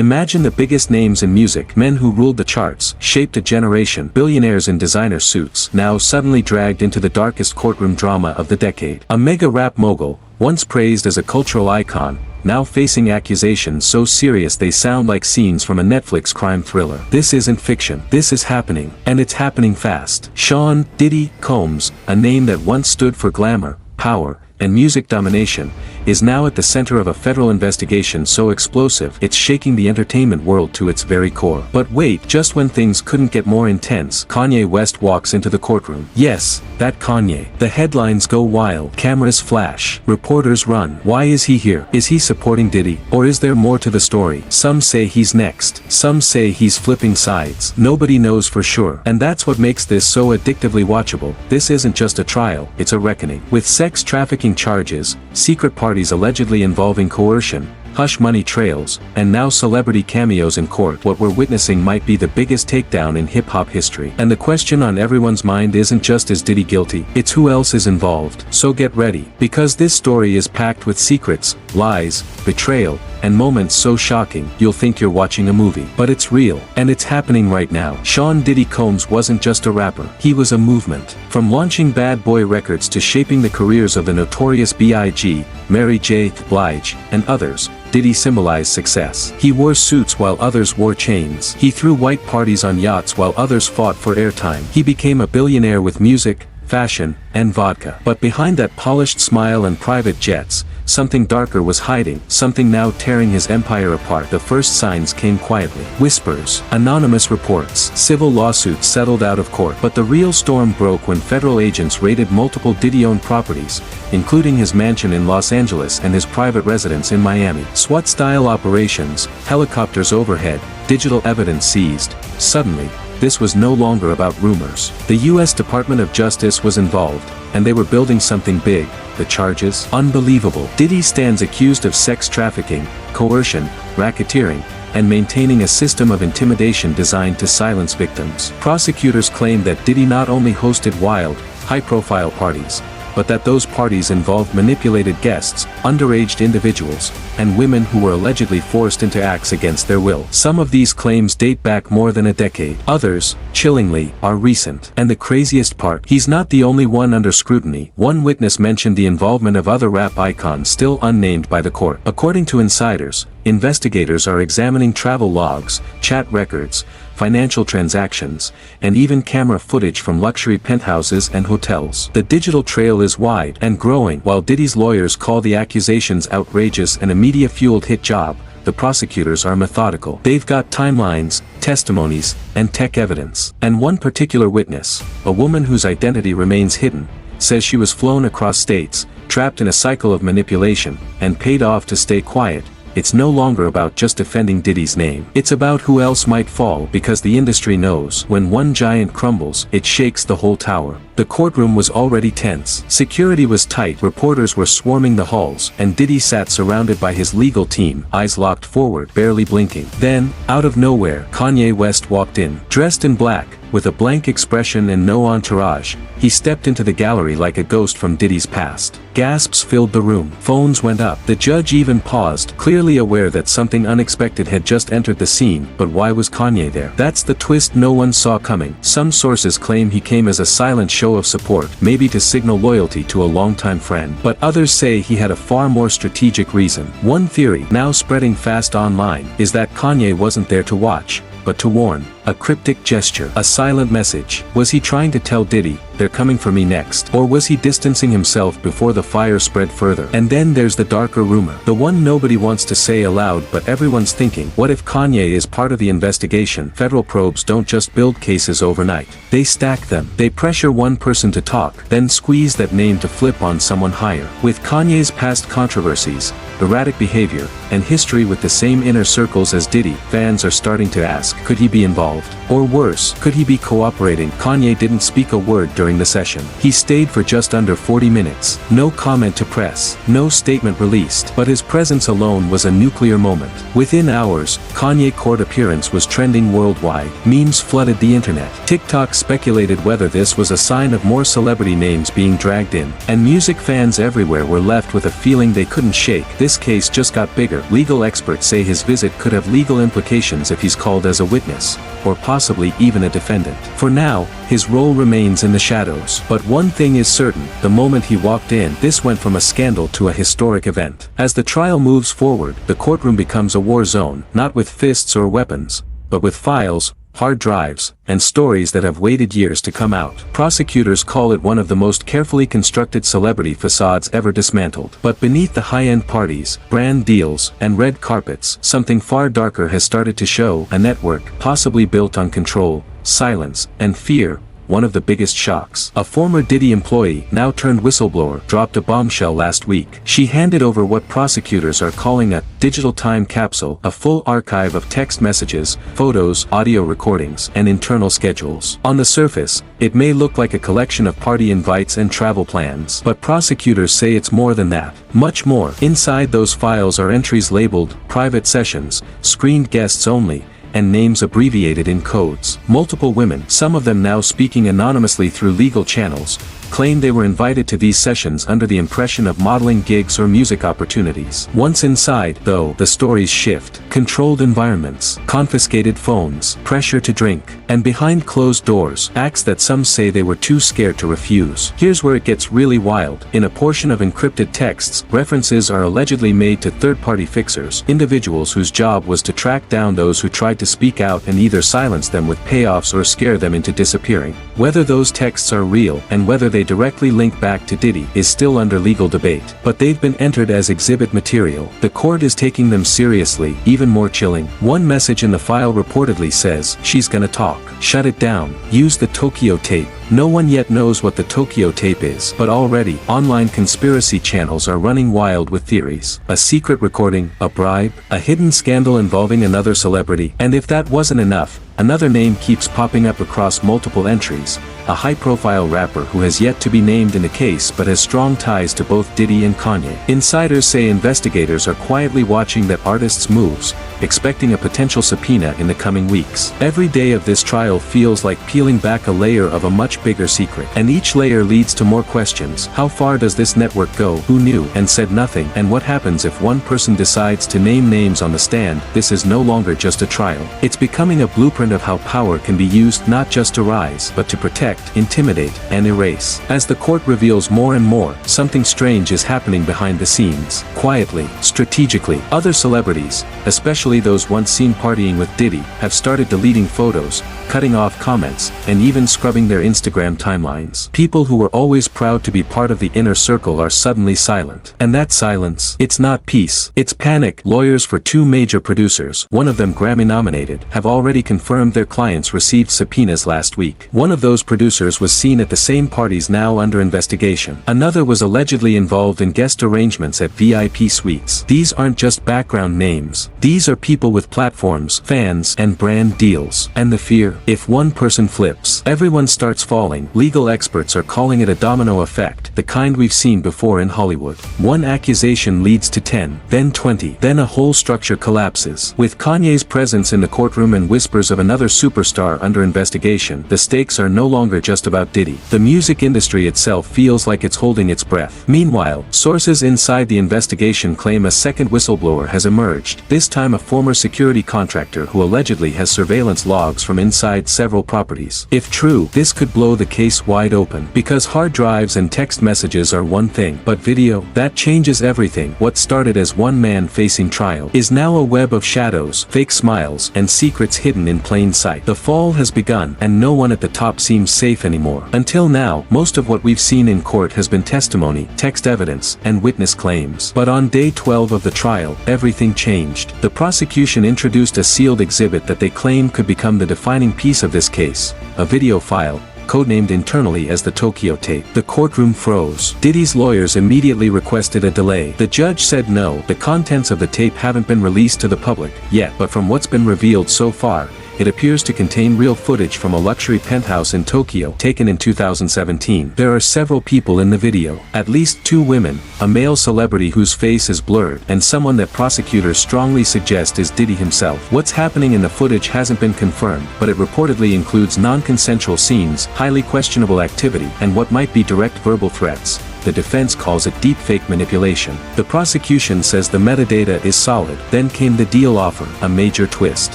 Imagine the biggest names in music, men who ruled the charts, shaped a generation, billionaires in designer suits, now suddenly dragged into the darkest courtroom drama of the decade. A mega rap mogul, once praised as a cultural icon, now facing accusations so serious they sound like scenes from a Netflix crime thriller. This isn't fiction. This is happening. And it's happening fast. Sean "Diddy" Combs, a name that once stood for glamour, power, and music domination, is now at the center of a federal investigation so explosive it's shaking the entertainment world to its very core. But wait, just when things couldn't get more intense, Kanye West walks into the courtroom. Yes, that Kanye. The headlines go wild, cameras flash, reporters run. Why is he here? Is he supporting Diddy? Or is there more to the story? Some say he's next. Some say he's flipping sides. Nobody knows for sure. And that's what makes this so addictively watchable. This isn't just a trial, it's a reckoning. With sex trafficking charges, secret parties allegedly involving coercion, hush money trails, and now celebrity cameos in court, what we're witnessing might be the biggest takedown in hip-hop history. And the question on everyone's mind isn't just is Diddy guilty, it's who else is involved. So get ready, because this story is packed with secrets, lies, betrayal, and moments so shocking you'll think you're watching a movie. But it's real, and it's happening right now. Sean "Diddy" Combs wasn't just a rapper, he was a movement. From launching Bad Boy Records to shaping the careers of the notorious B.I.G., Mary J. Blige, and others, Diddy symbolized success. He wore suits while others wore chains. He threw white parties on yachts while others fought for airtime. He became a billionaire with music, fashion, and vodka. But behind that polished smile and private jets, something darker was hiding, something now tearing his empire apart. The first signs came quietly. Whispers, anonymous reports, civil lawsuits settled out of court. But the real storm broke when federal agents raided multiple Diddy-owned properties, including his mansion in Los Angeles and his private residence in Miami. SWAT-style operations, helicopters overhead, digital evidence seized. Suddenly, this was no longer about rumors. The U.S. Department of Justice was involved, and they were building something big. The charges? Unbelievable. Diddy stands accused of sex trafficking, coercion, racketeering, and maintaining a system of intimidation designed to silence victims. Prosecutors claim that Diddy not only hosted wild, high-profile parties, but that those parties involved manipulated guests, underage individuals, and women who were allegedly forced into acts against their will. Some of these claims date back more than a decade. Others, chillingly, are recent. And the craziest part, he's not the only one under scrutiny. One witness mentioned the involvement of other rap icons still unnamed by the court. According to insiders, investigators are examining travel logs, chat records, financial transactions, and even camera footage from luxury penthouses and hotels. The digital trail is wide and growing. While Diddy's lawyers call the accusations outrageous and a media-fueled hit job, the prosecutors are methodical. They've got timelines, testimonies, and tech evidence. And one particular witness, a woman whose identity remains hidden, says she was flown across states, trapped in a cycle of manipulation, and paid off to stay quiet. It's no longer about just defending Diddy's name. It's about who else might fall, because the industry knows when one giant crumbles, it shakes the whole tower. The courtroom was already tense. Security was tight, reporters were swarming the halls, and Diddy sat surrounded by his legal team, eyes locked forward, barely blinking. Then, out of nowhere, Kanye West walked in, dressed in black, with a blank expression and no entourage. He stepped into the gallery like a ghost from Diddy's past. Gasps filled the room. Phones went up. The judge even paused, clearly aware that something unexpected had just entered the scene. But why was Kanye there? That's the twist no one saw coming. Some sources claim he came as a silent show of support, maybe to signal loyalty to a longtime friend. But others say he had a far more strategic reason. One theory, now spreading fast online, is that Kanye wasn't there to watch, but to warn. A cryptic gesture, a silent message. Was he trying to tell Diddy, they're coming for me next? Or was he distancing himself before the fire spread further? And then there's the darker rumor, the one nobody wants to say aloud but everyone's thinking. What if Kanye is part of the investigation? Federal probes don't just build cases overnight. They stack them. They pressure one person to talk, then squeeze that name to flip on someone higher. With Kanye's past controversies, erratic behavior, and history with the same inner circles as Diddy, fans are starting to ask, could he be involved? involved? Or worse, could he be cooperating? Kanye didn't speak a word during the session. He stayed for just under 40 minutes. No comment to press, no statement released, but his presence alone was a nuclear moment. Within hours, Kanye's court appearance was trending worldwide. Memes flooded the internet. TikTok speculated whether this was a sign of more celebrity names being dragged in, and music fans everywhere were left with a feeling they couldn't shake. This case just got bigger. Legal experts say his visit could have legal implications if he's called as a witness, or possibly even a defendant. For now, his role remains in the shadows. But one thing is certain, the moment he walked in, this went from a scandal to a historic event. As the trial moves forward, the courtroom becomes a war zone, not with fists or weapons, but with files, hard drives, and stories that have waited years to come out. Prosecutors call it one of the most carefully constructed celebrity facades ever dismantled. But beneath the high-end parties, brand deals, and red carpets, something far darker has started to show: a network, possibly built on control, silence, and fear. One of the biggest shocks. A former Diddy employee, now turned whistleblower, dropped a bombshell last week. She handed over what prosecutors are calling a digital time capsule, a full archive of text messages, photos, audio recordings, and internal schedules. On the surface, it may look like a collection of party invites and travel plans, but prosecutors say it's more than that. Much more. Inside those files are entries labeled private sessions, screened guests only, and names abbreviated in codes. Multiple women, some of them now speaking anonymously through legal channels, claim they were invited to these sessions under the impression of modeling gigs or music opportunities. Once inside, though, the stories shift. Controlled environments, confiscated phones, pressure to drink, and behind closed doors, acts that some say they were too scared to refuse. Here's where it gets really wild. In a portion of encrypted texts, references are allegedly made to third-party fixers, individuals whose job was to track down those who tried to speak out and either silence them with payoffs or scare them into disappearing. Whether those texts are real, and whether they directly link back to Diddy, is still under legal debate. But they've been entered as exhibit material. The court is taking them seriously. Even more chilling, one message in the file reportedly says, "She's gonna talk. Shut it down. Use the Tokyo tape." No one yet knows what the Tokyo tape is, but already, online conspiracy channels are running wild with theories. A secret recording, a bribe, a hidden scandal involving another celebrity, and if that wasn't enough, another name keeps popping up across multiple entries: a high-profile rapper who has yet to be named in the case but has strong ties to both Diddy and Kanye. Insiders say investigators are quietly watching that artist's moves, expecting a potential subpoena in the coming weeks. Every day of this trial feels like peeling back a layer of a much bigger secret, and each layer leads to more questions. How far does this network go? Who knew and said nothing? And what happens if one person decides to name names on the stand? This is no longer just a trial. It's becoming a blueprint of how power can be used not just to rise, but to protect, intimidate, and erase. As the court reveals more and more, something strange is happening behind the scenes. Quietly, strategically, other celebrities, especially those once seen partying with Diddy, have started deleting photos, cutting off comments, and even scrubbing their Instagram timelines. People who were always proud to be part of the inner circle are suddenly silent. And that silence, it's not peace, it's panic. Lawyers for two major producers, one of them Grammy-nominated, have already confirmed their clients received subpoenas last week. One of those producers was seen at the same parties now under investigation. Another was allegedly involved in guest arrangements at VIP suites. These aren't just background names. These are people with platforms, fans, and brand deals. And the fear: if one person flips, everyone starts falling. Legal experts are calling it a domino effect, the kind we've seen before in Hollywood. One accusation leads to 10, then 20, then a whole structure collapses. With Kanye's presence in the courtroom and whispers of another superstar under investigation, the stakes are no longer just about Diddy. The music industry itself feels like it's holding its breath. Meanwhile, sources inside the investigation claim a second whistleblower has emerged, this time a former security contractor who allegedly has surveillance logs from inside several properties. If true, this could blow the case wide open, because hard drives and text messages are one thing, but video, that changes everything. What started as one man facing trial is now a web of shadows, fake smiles, and secrets hidden in plain sight. The fall has begun, and no one at the top seems safe anymore. Until now, most of what we've seen in court has been testimony, text evidence, and witness claims. But on day 12 of the trial, everything changed. The prosecution introduced a sealed exhibit that they claim could become the defining piece of this case: a video file, codenamed internally as the Tokyo tape. The courtroom froze. Diddy's lawyers immediately requested a delay. The judge said no, the contents of the tape haven't been released to the public yet, but from what's been revealed so far, It appears to contain real footage from a luxury penthouse in Tokyo taken in 2017. There are several people in the video. At least 2 women, a male celebrity whose face is blurred, and someone that prosecutors strongly suggest is Diddy himself. What's happening in the footage hasn't been confirmed, but it reportedly includes non-consensual scenes, highly questionable activity, and what might be direct verbal threats. The defense calls it deepfake manipulation. The prosecution says the metadata is solid. Then came the deal offer, a major twist.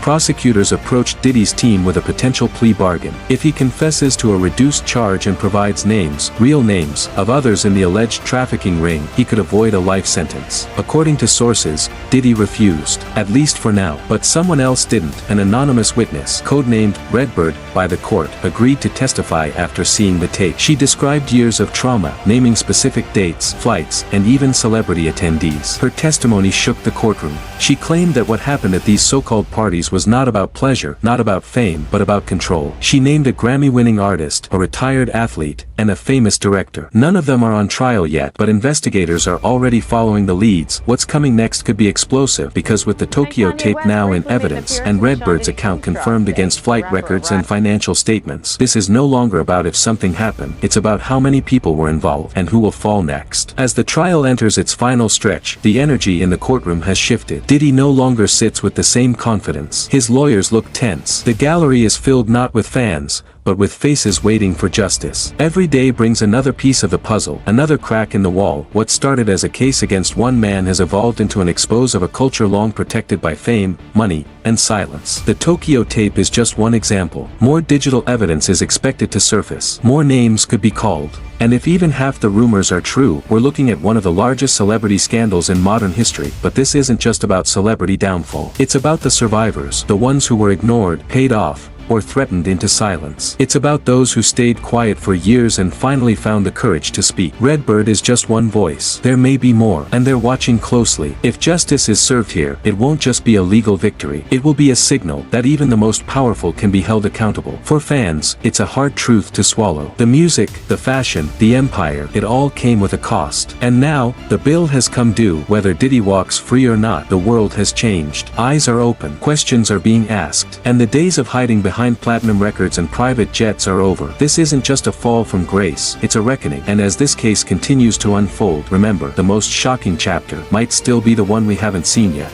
Prosecutors approached Diddy's team with a potential plea bargain. If he confesses to a reduced charge and provides names, real names, of others in the alleged trafficking ring, he could avoid a life sentence. According to sources, Diddy refused, at least for now. But someone else didn't. An anonymous witness, codenamed Redbird by the court, agreed to testify after seeing the tape. She described years of trauma, naming specific dates, flights, and even celebrity attendees. Her testimony shook the courtroom. She claimed that what happened at these so-called parties was not about pleasure, not about fame, but about control. She named a Grammy-winning artist, a retired athlete, and a famous director. None of them are on trial yet, but investigators are already following the leads. What's coming next could be explosive, because with the Tokyo tape now in evidence, and Redbird's account confirmed against flight records and financial statements, this is no longer about if something happened. It's about how many people were involved, and who will fall next. As the trial enters its final stretch, the energy in the courtroom has shifted. Diddy no longer sits with the same confidence. His lawyers look tense. The gallery is filled not with fans, but with faces waiting for justice. Every day brings another piece of the puzzle, another crack in the wall. What started as a case against one man has evolved into an expose of a culture long protected by fame, money, and silence. The Tokyo tape is just one example. More digital evidence is expected to surface. More names could be called. And if even half the rumors are true, we're looking at one of the largest celebrity scandals in modern history. But this isn't just about celebrity downfall. It's about the survivors, the ones who were ignored, paid off, or threatened into silence. It's about those who stayed quiet for years and finally found the courage to speak. Redbird is just one voice. There may be more, and they're watching closely. If justice is served here, it won't just be a legal victory. It will be a signal that even the most powerful can be held accountable. For fans, it's a hard truth to swallow. The music, the fashion, the empire, it all came with a cost. And now, the bill has come due. Whether Diddy walks free or not, the world has changed. Eyes are open, questions are being asked, and the days of hiding behind platinum records and private jets are over. This isn't just a fall from grace, it's a reckoning. And as this case continues to unfold, remember, the most shocking chapter might still be the one we haven't seen yet.